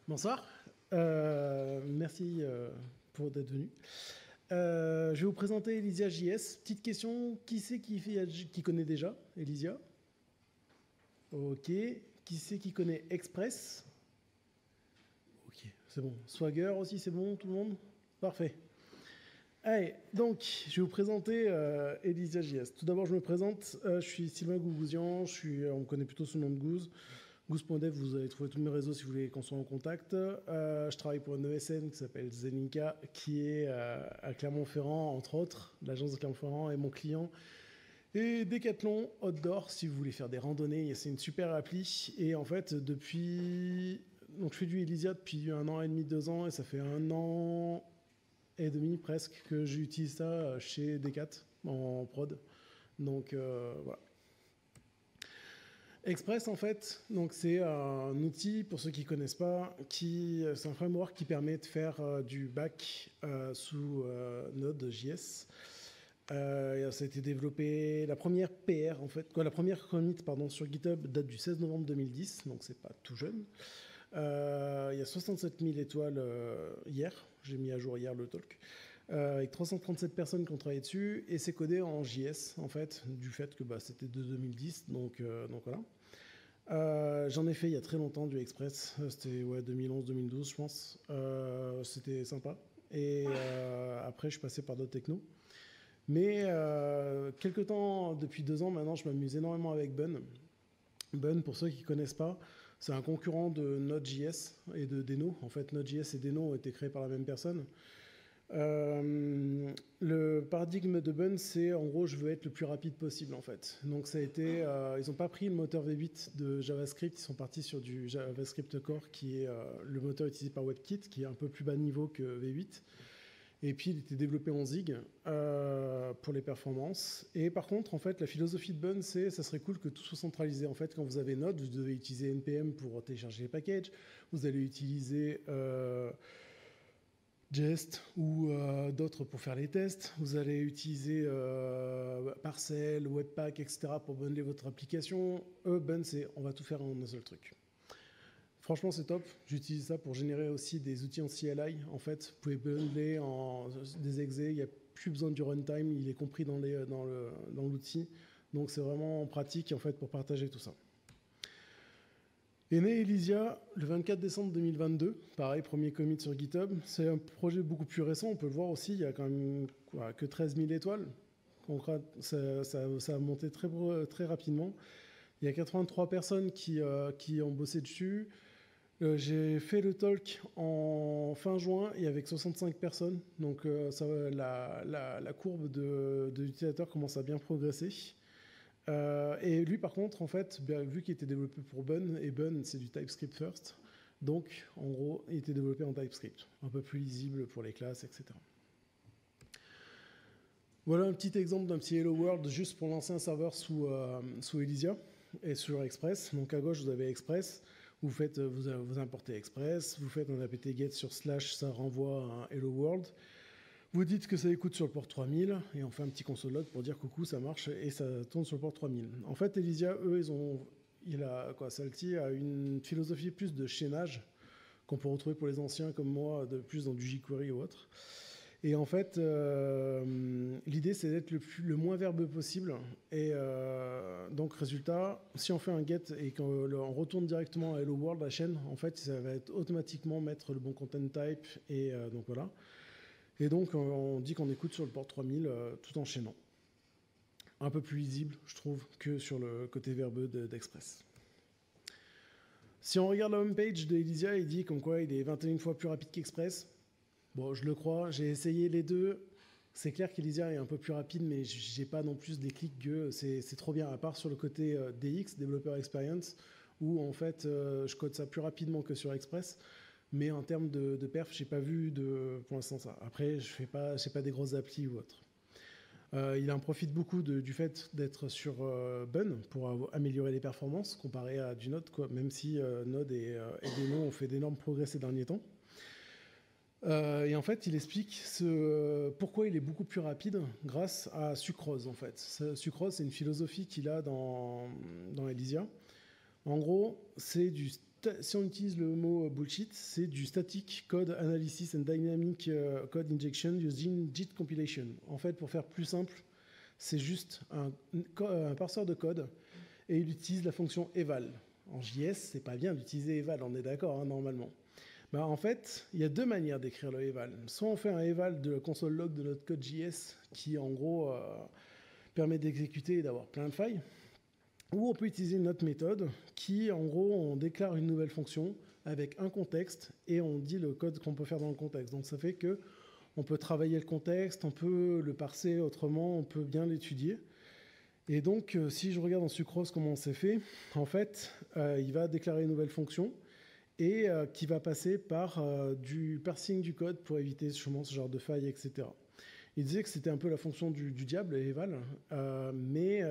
Bonsoir. Merci pour d'être venu. Je vais vous présenter Elysia JS. Petite question, qui c'est qui connaît déjà Elysia? Ok. Qui c'est qui connaît Express? Ok, c'est bon. Swagger aussi, c'est bon, tout le monde? Parfait. Allez, donc, je vais vous présenter Elysia JS. Tout d'abord, je me présente. Je suis Sylvain Gougouzian. On me connaît plutôt sous le nom de Goose. Goose.dev, vous allez trouver tous mes réseaux si vous voulez qu'on soit en contact. Je travaille pour une ESN qui s'appelle Zeninka, qui est à Clermont-Ferrand, entre autres. L'agence de Clermont-Ferrand est mon client. Et Decathlon Outdoor, si vous voulez faire des randonnées, c'est une super appli. Et en fait, donc je fais du Elysia depuis 1 an et demi, 2 ans, et ça fait 1 an et demi presque que j'utilise ça chez Decat en prod. Donc voilà. Express, en fait, donc c'est un outil, pour ceux qui ne connaissent pas, c'est un framework qui permet de faire du back sous Node.js. Ça a été développé, la première PR, en fait, la première commit sur GitHub date du 16 novembre 2010, donc c'est pas tout jeune. Il y a 67 000 étoiles hier, j'ai mis à jour hier le talk, avec 337 personnes qui ont travaillé dessus, et c'est codé en JS, en fait, du fait que c'était de 2010, donc voilà. J'en ai fait il y a très longtemps du Express, c'était 2011-2012 je pense, c'était sympa, et après je suis passé par d'autres technos. Mais quelques temps, depuis 2 ans maintenant, je m'amuse énormément avec Bun. Bun, pour ceux qui ne connaissent pas, c'est un concurrent de Node.js et de Deno. En fait, Node.js et Deno ont été créés par la même personne. Le paradigme de Bun, c'est en gros, je veux être le plus rapide possible en fait. Donc ça a été, ils n'ont pas pris le moteur V8 de JavaScript, ils sont partis sur du JavaScript Core, qui est le moteur utilisé par WebKit, qui est un peu plus bas niveau que V8. Et puis, il était développé en Zig pour les performances. Et par contre, en fait, la philosophie de Bun, ça serait cool que tout soit centralisé. En fait, quand vous avez Node, vous devez utiliser NPM pour télécharger les packages. Vous allez utiliser Jest ou d'autres pour faire les tests. Vous allez utiliser Parcel, Webpack, etc. pour bundler votre application. Bun, on va tout faire en un seul truc. Franchement, c'est top. J'utilise ça pour générer aussi des outils en CLI. En fait, vous pouvez bundler en des exés. Il n'y a plus besoin du runtime. Il est compris dans l'outil. Donc, c'est vraiment pratique en fait, pour partager tout ça. Est né Elysia le 24 décembre 2022. Pareil, premier commit sur GitHub. C'est un projet beaucoup plus récent. On peut le voir aussi. Il y a quand même que 13 000 étoiles. Ça a monté très rapidement. Il y a 83 personnes qui ont bossé dessus. J'ai fait le talk en fin juin et avec 65 personnes. Donc la courbe de l'utilisateur commence à bien progresser. Et lui, par contre, en fait, vu qu'il était développé pour Bun, et Bun, c'est du TypeScript first, donc, en gros, il était développé en TypeScript, un peu plus lisible pour les classes, etc. Voilà un petit exemple d'un petit Hello World juste pour lancer un serveur sous Elysia et sur Express. Donc, à gauche, vous avez Express. Vous importez Express, vous faites un apt-get sur /, ça renvoie à un Hello World. Vous dites que ça écoute sur le port 3000 et on fait un petit console log pour dire coucou, ça marche et ça tourne sur le port 3000. En fait, Elysia, eux, Salty a une philosophie plus de chaînage qu'on peut retrouver pour les anciens comme moi, plus dans du jQuery ou autre. Et en fait, l'idée, c'est d'être le moins verbeux possible. Et donc, résultat, si on fait un get et qu'on retourne directement à Hello World, la chaîne, en fait, ça va être automatiquement mettre le bon content type. Et donc, voilà. Et donc, on dit qu'on écoute sur le port 3000 tout en chaînant. Un peu plus lisible, je trouve, que sur le côté verbeux d'Express. Si on regarde la homepage de Elysia, il dit comme quoi il est 21 fois plus rapide qu'Express. Bon, je le crois, j'ai essayé les deux. C'est clair qu'Elysia est un peu plus rapide, mais j'ai pas non plus des clics que c'est trop bien, à part sur le côté DX, Developer Experience, où en fait je code ça plus rapidement que sur Express. Mais en termes de perf, j'ai pas vu pour l'instant ça. Après, je sais pas des grosses applis ou autre. Il en profite beaucoup du fait d'être sur Bun pour améliorer les performances comparé à du Node, quoi, même si Node et Deno ont fait d'énormes progrès ces derniers temps. Et en fait, il explique pourquoi il est beaucoup plus rapide grâce à Sucrose, en fait. Sucrose, c'est une philosophie qu'il a dans Elysia. En gros, c'est du si on utilise le mot bullshit, c'est du Static Code Analysis and Dynamic Code Injection using JIT Compilation. En fait, pour faire plus simple, c'est juste un parseur de code et il utilise la fonction eval. En JS, c'est pas bien d'utiliser eval, on est d'accord, hein, normalement. Bah, en fait, il y a deux manières d'écrire le eval. Soit on fait un eval de la console log de notre code JS qui, en gros, permet d'exécuter et d'avoir plein de failles. Ou on peut utiliser une autre méthode qui, en gros, on déclare une nouvelle fonction avec un contexte et on dit le code qu'on peut faire dans le contexte. Donc ça fait que on peut travailler le contexte, on peut le parser autrement, on peut bien l'étudier. Et donc, si je regarde en Sucrose comment c'est fait, en fait, il va déclarer une nouvelle fonction et qui va passer par du parsing du code pour éviter justement ce genre de failles, etc. Il disait que c'était un peu la fonction du diable, eval, mais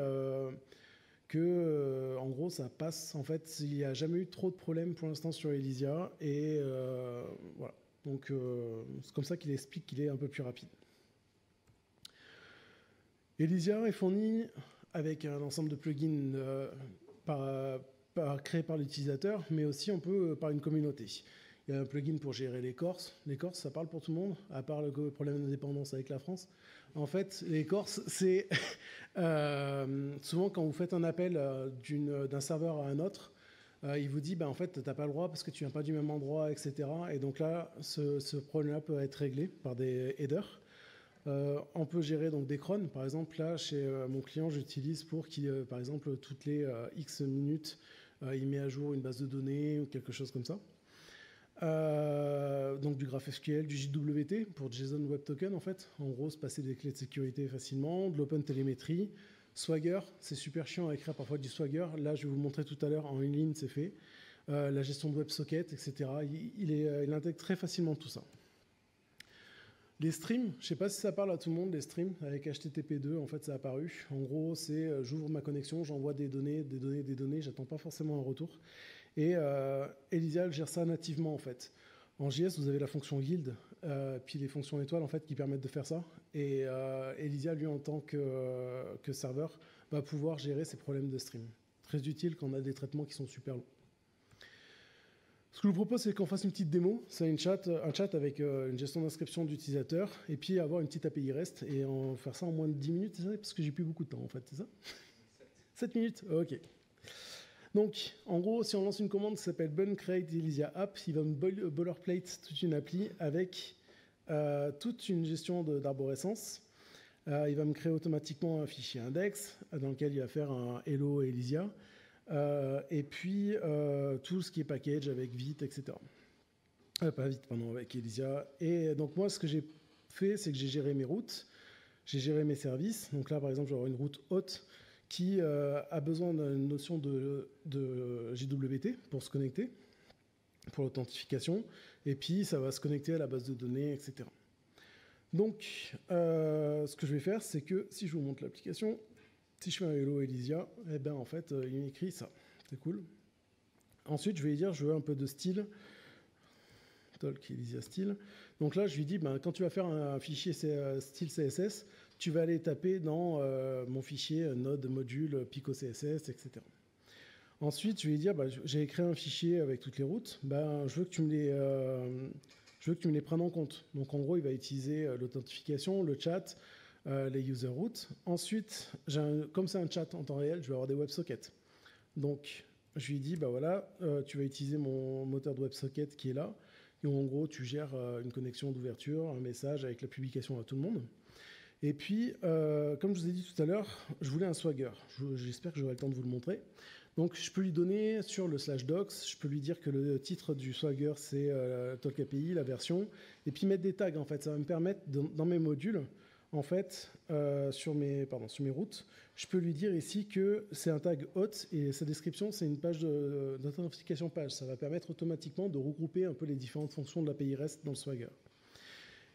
que, en gros, ça passe. En fait, il n'y a jamais eu trop de problèmes pour l'instant sur Elysia, et voilà. Donc, c'est comme ça qu'il explique qu'il est un peu plus rapide. Elysia est fourni avec un ensemble de plugins créés par l'utilisateur, mais aussi on peut par une communauté. Il y a un plugin pour gérer les Corses. Les Corses, ça parle pour tout le monde, à part le problème de dépendance avec la France. En fait, les Corses, c'est souvent quand vous faites un appel d'un serveur à un autre, il vous dit, en fait, tu n'as pas le droit parce que tu viens pas du même endroit, etc. Et donc là, ce problème-là peut être réglé par des headers. On peut gérer donc des crons. Par exemple, là, chez mon client, j'utilise pour qu'il, par exemple, toutes les X minutes, il met à jour une base de données ou quelque chose comme ça. Donc du GraphSQL, du JWT pour JSON Web Token, en fait. En gros, se passer des clés de sécurité facilement, de l'open télémétrie. Swagger, c'est super chiant à écrire parfois du Swagger. Là, je vais vous montrer tout à l'heure, en une ligne, c'est fait. La gestion de WebSocket, etc. Il intègre très facilement tout ça. Les streams, je ne sais pas si ça parle à tout le monde, les streams, avec HTTP2, en fait, ça a apparu. En gros, c'est j'ouvre ma connexion, j'envoie des données, j'attends pas forcément un retour. Et Elysia gère ça nativement, en fait. En JS, vous avez la fonction guild, puis les fonctions étoiles, en fait, qui permettent de faire ça. Et Elysia, lui, en tant que serveur, va pouvoir gérer ces problèmes de stream. Très utile quand on a des traitements qui sont super longs. Ce que je vous propose, c'est qu'on fasse une petite démo. C'est un chat avec une gestion d'inscription d'utilisateurs, et puis avoir une petite API REST, et faire ça en moins de 10 minutes, c'est ça? Parce que j'ai plus beaucoup de temps, en fait, c'est ça? 7 minutes? Ok. Donc, en gros, si on lance une commande qui s'appelle bun create Elysia app, il va me boilerplate toute une appli avec toute une gestion d'arborescence. Il va me créer automatiquement un fichier index dans lequel il va faire un hello Elysia. Et puis tout ce qui est package avec Vite, etc. Pas Vite, pardon, avec Elysia. Et donc moi, ce que j'ai fait, c'est que j'ai géré mes routes, j'ai géré mes services. Donc là, par exemple, je vais avoir une route haute qui a besoin d'une notion de JWT pour se connecter, pour l'authentification. Et puis, ça va se connecter à la base de données, etc. Donc, ce que je vais faire, c'est que si je vous montre l'application, si je fais un hello Elysia, eh ben en fait, il m'écrit ça. C'est cool. Ensuite, je vais lui dire, je veux un peu de style. Talk Elysia style. Donc là, je lui dis, quand tu vas faire un fichier style CSS, tu vas aller taper dans mon fichier node module pico CSS, etc. Ensuite, je vais lui dire, j'ai créé un fichier avec toutes les routes. Je veux que tu me les prennes en compte. Donc en gros, il va utiliser l'authentification, le chat, les user routes. Ensuite, comme c'est un chat en temps réel, je vais avoir des WebSockets. Donc, je lui dis, voilà, tu vas utiliser mon moteur de WebSocket qui est là. Et en gros, tu gères une connexion d'ouverture, un message avec la publication à tout le monde. Et puis, comme je vous ai dit tout à l'heure, je voulais un Swagger. J'espère que j'aurai le temps de vous le montrer. Donc, je peux lui donner sur le /docs, je peux lui dire que le titre du Swagger, c'est Talk API, la version, et puis mettre des tags, en fait. Ça va me permettre, dans mes modules, en fait, sur mes routes, je peux lui dire ici que c'est un tag hot et sa description, c'est une page d'authentification page. Ça va permettre automatiquement de regrouper un peu les différentes fonctions de l'API REST dans le Swagger.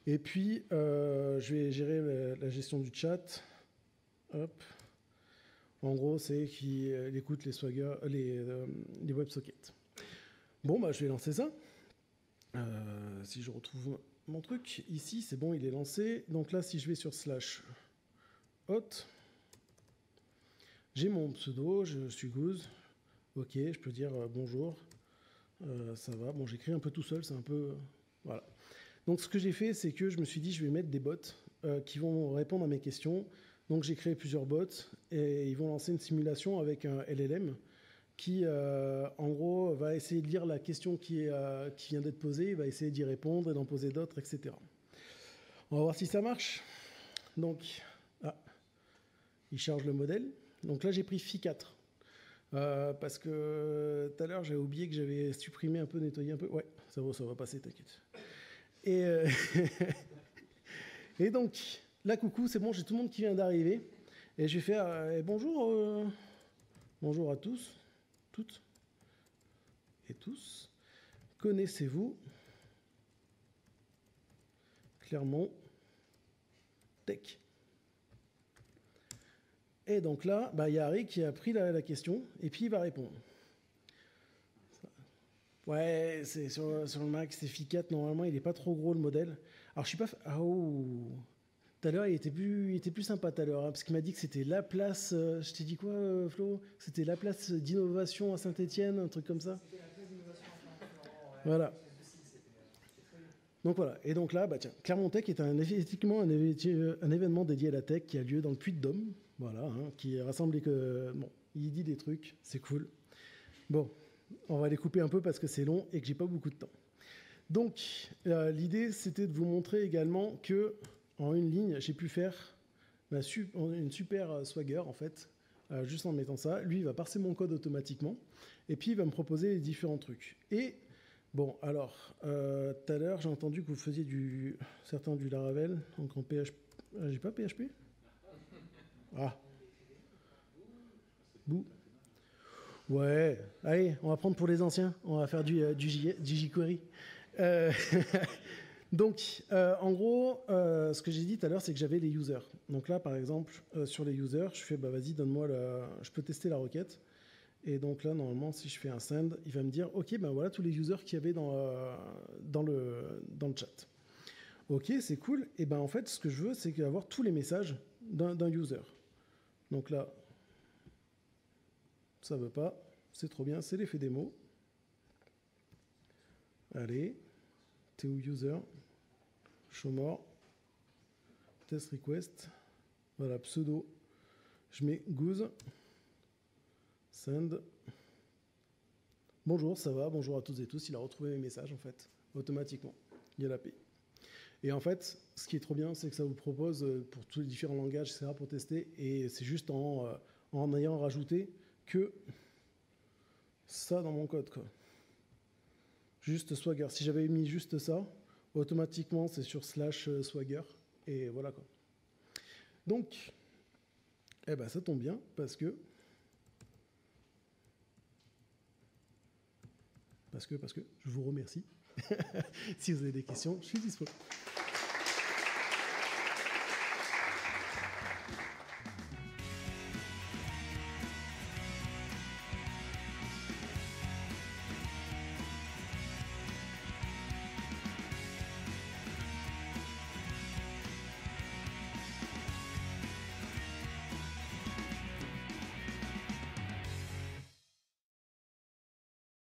Et puis, je vais gérer la gestion du chat. Hop. En gros, c'est qu'il écoute les Swagger, les WebSockets. Bon, je vais lancer ça. Si je retrouve mon truc, ici, c'est bon, il est lancé. Donc là, si je vais sur /hot, j'ai mon pseudo, je suis Goose. Ok, je peux dire bonjour. Ça va. Bon, j'écris un peu tout seul, c'est un peu... Voilà. Donc ce que j'ai fait, c'est que je me suis dit, je vais mettre des bots qui vont répondre à mes questions. Donc j'ai créé plusieurs bots et ils vont lancer une simulation avec un LLM qui, en gros, va essayer de lire la question qui vient d'être posée, il va essayer d'y répondre et d'en poser d'autres, etc. On va voir si ça marche. Donc, il charge le modèle. Donc là, j'ai pris Phi 4. Parce que tout à l'heure, j'avais oublié que j'avais supprimé un peu, nettoyé un peu. Ouais, ça va passer, t'inquiète. Et, et donc, là, coucou, c'est bon, j'ai tout le monde qui vient d'arriver. Et je vais faire bonjour, bonjour à tous, toutes et tous. Connaissez-vous Clermont Tech? Et donc là, il y a Harry qui a pris la question et puis il va répondre. Ouais, c'est sur le Mac, c'est Phi 4. Normalement, il n'est pas trop gros le modèle. Alors, je suis pas. Tout à l'heure, il était plus sympa tout à l'heure, hein, parce qu'il m'a dit que c'était la place. Je t'ai dit quoi, Flo? C'était la place d'innovation à Saint-Étienne, un truc comme ça. C'était la place d'innovation à Saint-Étienne. Voilà. Donc voilà. Et donc là, tiens, Clermont Tech est effectivement un événement dédié à la tech qui a lieu dans le Puy-de-Dôme. Voilà, hein, qui rassemble bon, il dit des trucs, c'est cool. Bon, on va les couper un peu parce que c'est long et que j'ai pas beaucoup de temps. Donc, l'idée, c'était de vous montrer également que en une ligne, j'ai pu faire une super Swagger, en fait, juste en mettant ça. Lui, il va parser mon code automatiquement et puis il va me proposer les différents trucs. Et bon, alors, tout à l'heure, j'ai entendu que vous faisiez certains du Laravel, donc en PHP. J'ai pas PHP? Ah. Bouh. Ouais, allez, on va prendre pour les anciens, on va faire du jQuery. Donc, en gros, ce que j'ai dit tout à l'heure, c'est que j'avais les users. Donc là, par exemple, sur les users, je fais, vas-y, donne-moi je peux tester la requête. Et donc là, normalement, si je fais un send, il va me dire, OK, voilà tous les users qu'il y avait dans le chat. OK, c'est cool. Et en fait, ce que je veux, c'est avoir tous les messages d'un user. Donc là, ça veut pas. C'est trop bien, c'est l'effet démo. Allez, t'es où user? Show more. Test request. Voilà, pseudo. Je mets goose. Send. Bonjour, ça va? Bonjour à toutes et tous. Il a retrouvé mes messages, en fait, automatiquement. Il y a l'API. Et en fait, ce qui est trop bien, c'est que ça vous propose pour tous les différents langages, etc., pour tester. Et c'est juste en ayant rajouté que ça dans mon code, quoi. Juste Swagger. Si j'avais mis juste ça, automatiquement, c'est sur /Swagger. Et voilà, quoi. Donc, ça tombe bien, parce que je vous remercie. Si vous avez des questions, je suis dispo.